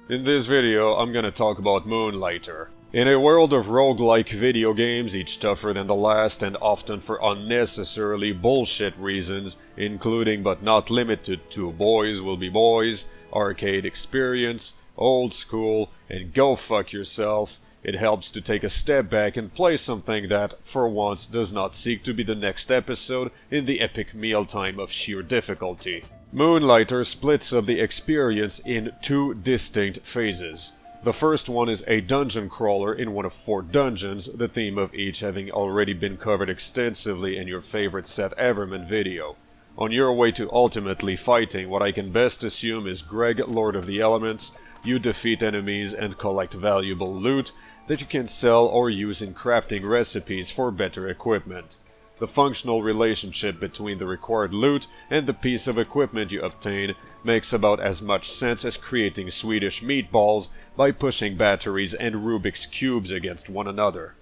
In this video, I'm gonna talk about Moonlighter. In a world of roguelike video games, each tougher than the last and often for unnecessarily bullshit reasons, including but not limited to boys will be boys, arcade experience, old school, and go fuck yourself, it helps to take a step back and play something that, for once, does not seek to be the next episode in the epic mealtime of sheer difficulty. Moonlighter splits up the experience in two distinct phases. The first one is a dungeon crawler in one of 4 dungeons, the theme of each having already been covered extensively in your favorite Seth Everman video. On your way to ultimately fighting what I can best assume is Greg, Lord of the Elements, you defeat enemies and collect valuable loot that you can sell or use in crafting recipes for better equipment. The functional relationship between the required loot and the piece of equipment you obtain makes about as much sense as creating Swedish meatballs by pushing batteries and Rubik's cubes against one another.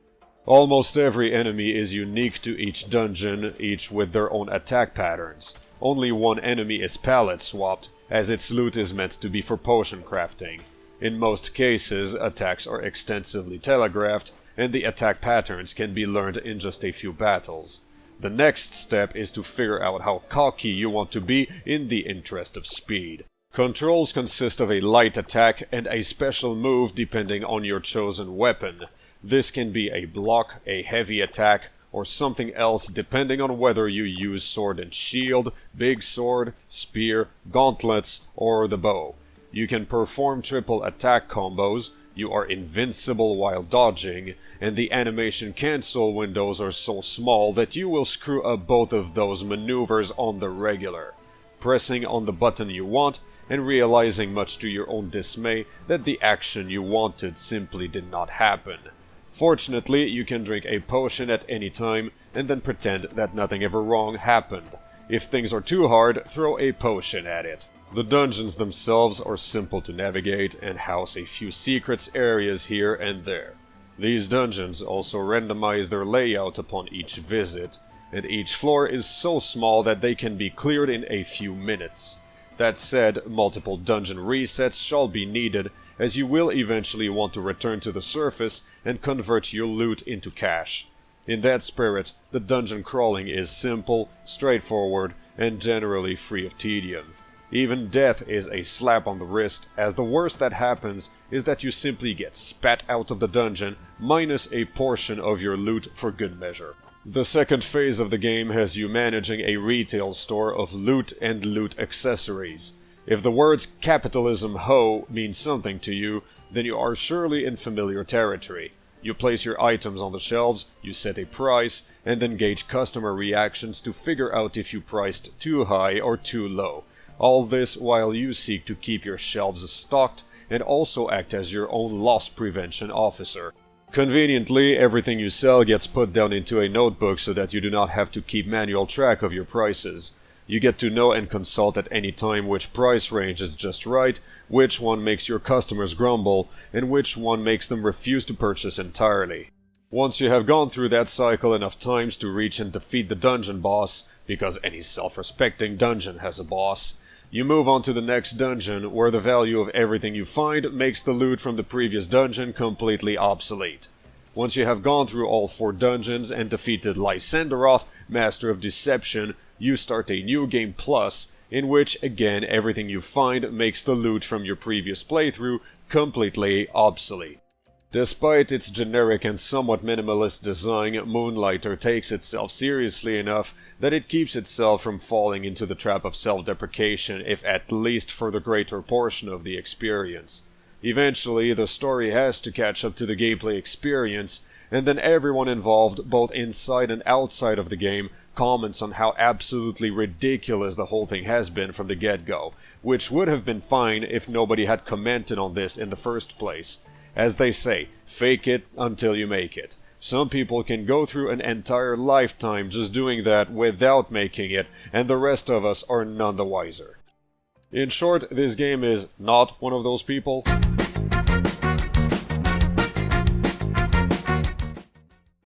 Almost every enemy is unique to each dungeon, each with their own attack patterns. Only one enemy is palette swapped, as its loot is meant to be for potion crafting. In most cases, attacks are extensively telegraphed, and the attack patterns can be learned in just a few battles. The next step is to figure out how cocky you want to be in the interest of speed. Controls consist of a light attack and a special move depending on your chosen weapon. This can be a block, a heavy attack, or something else depending on whether you use sword and shield, big sword, spear, gauntlets, or the bow. You can perform triple attack combos, you are invincible while dodging, and the animation cancel windows are so small that you will screw up both of those maneuvers on the regular, pressing on the button you want and realizing much to your own dismay that the action you wanted simply did not happen. Fortunately, you can drink a potion at any time and then pretend that nothing ever wrong happened. If things are too hard, throw a potion at it. The dungeons themselves are simple to navigate and house a few secrets areas here and there. These dungeons also randomize their layout upon each visit, and each floor is so small that they can be cleared in a few minutes. That said, multiple dungeon resets shall be needed, as you will eventually want to return to the surface and convert your loot into cash. In that spirit, the dungeon crawling is simple, straightforward, and generally free of tedium. Even death is a slap on the wrist, as the worst that happens is that you simply get spat out of the dungeon, minus a portion of your loot for good measure. The second phase of the game has you managing a retail store of loot and loot accessories. If the words capitalism ho mean something to you, then you are surely in familiar territory. You place your items on the shelves, you set a price, and then gauge customer reactions to figure out if you priced too high or too low. All this while you seek to keep your shelves stocked and also act as your own loss prevention officer. Conveniently, everything you sell gets put down into a notebook so that you do not have to keep manual track of your prices. You get to know and consult at any time which price range is just right, which one makes your customers grumble, and which one makes them refuse to purchase entirely. Once you have gone through that cycle enough times to reach and defeat the dungeon boss, because any self-respecting dungeon has a boss, you move on to the next dungeon, where the value of everything you find makes the loot from the previous dungeon completely obsolete. Once you have gone through all 4 dungeons and defeated Lysanderoth, Master of Deception, you start a new game plus, in which, again, everything you find makes the loot from your previous playthrough completely obsolete. Despite its generic and somewhat minimalist design, Moonlighter takes itself seriously enough that it keeps itself from falling into the trap of self-deprecation, if at least for the greater portion of the experience. Eventually, the story has to catch up to the gameplay experience, and then everyone involved, both inside and outside of the game, comments on how absolutely ridiculous the whole thing has been from the get-go, which would have been fine if nobody had commented on this in the first place. As they say, fake it until you make it. Some people can go through an entire lifetime just doing that without making it, and the rest of us are none the wiser. In short, this game is not one of those people.